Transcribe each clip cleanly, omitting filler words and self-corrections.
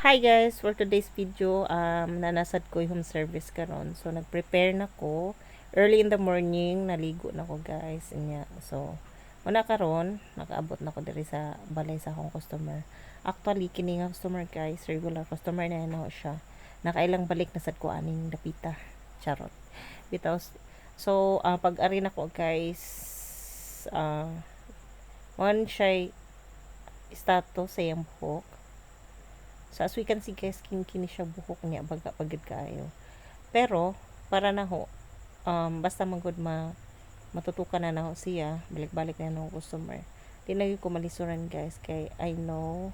Hi guys, for today's video, nanasad ko yung home service karon. So nag-prepare na ko early in the morning, naligo na ko guys. Inya. So una karon, nakaabot na ko diri sa balay sa akong customer. Actually kini nga customer guys, regular customer na yan siya. Nakailang balik na sad ko aning dapita. Charot. Bitaw. So pag-ari na ko guys, one siya status sa iyang buhok. So as we can see guys, kini siya buhok niya baga pagid kaayo. Pero para na ho, basta magud matutukan na ho siya, balik-balik na ho customer. Di na ko malisuran guys kay I know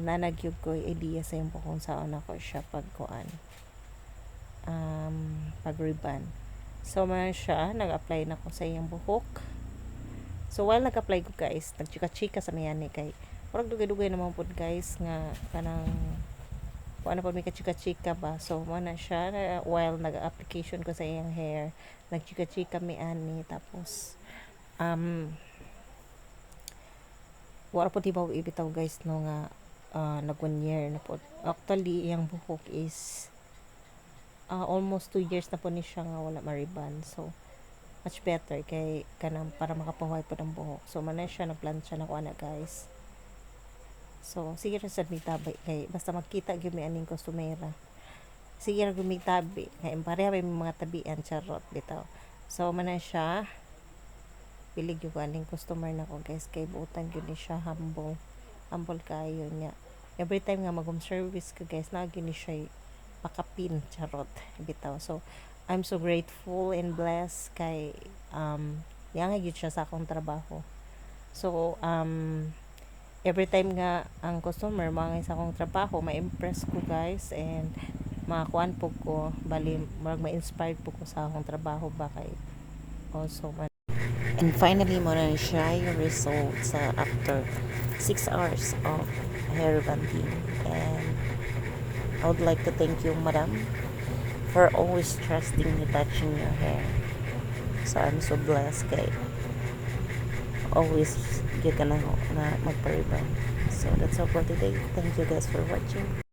nanagyug ko idea sa imong kung saan ako siya pagkuan. Pag ribbon. So man siya, nag-apply na ko sa iyang buhok. So while nag-apply ko guys, nagchika-chika sa mayani kay parang dugay-dugay naman po guys nga kanang kung ano po may kachika-chika ba. So mana siya while nag-application ko sa iyang hair, nagchika-chika mi ani tapos wala po tibaw ibitaw guys no nga nag 1 year na po. Actually iyang buhok is almost 2 years na po ni siya nga wala mariban. So much better kay kanang para makapahuay po ng buhok. So mana siya nagplansya na ko ana guys. So, sige ra sad mi tabay kay basta makita gyud mi aning kustomera. Sige ra gyud mi tabi kay pareha may mga tabian charot bitaw. So, man na siya pilig gyud aning customer nako guys kay buutan gyud ni siya humble. Humble kayo niya. Every time nga mag-home service ka guys, na gyud ni siya pakapin charot bitaw. So, I'm so grateful and blessed kay yang gyud siya sa akong trabaho. So, every time nga ang customer mga sa akong trabaho ma-impress ko guys and makakuan po ko bali ma-inspired po ko sa akong trabaho ba kay also and finally mo na siya yung result sa after 6 hours of hair rebonding. And I would like to thank you madam for always trusting me touching your hair. So I'm so blessed kay always gyud ka na magpa-ribbon. So that's all for today. Thank you guys for watching.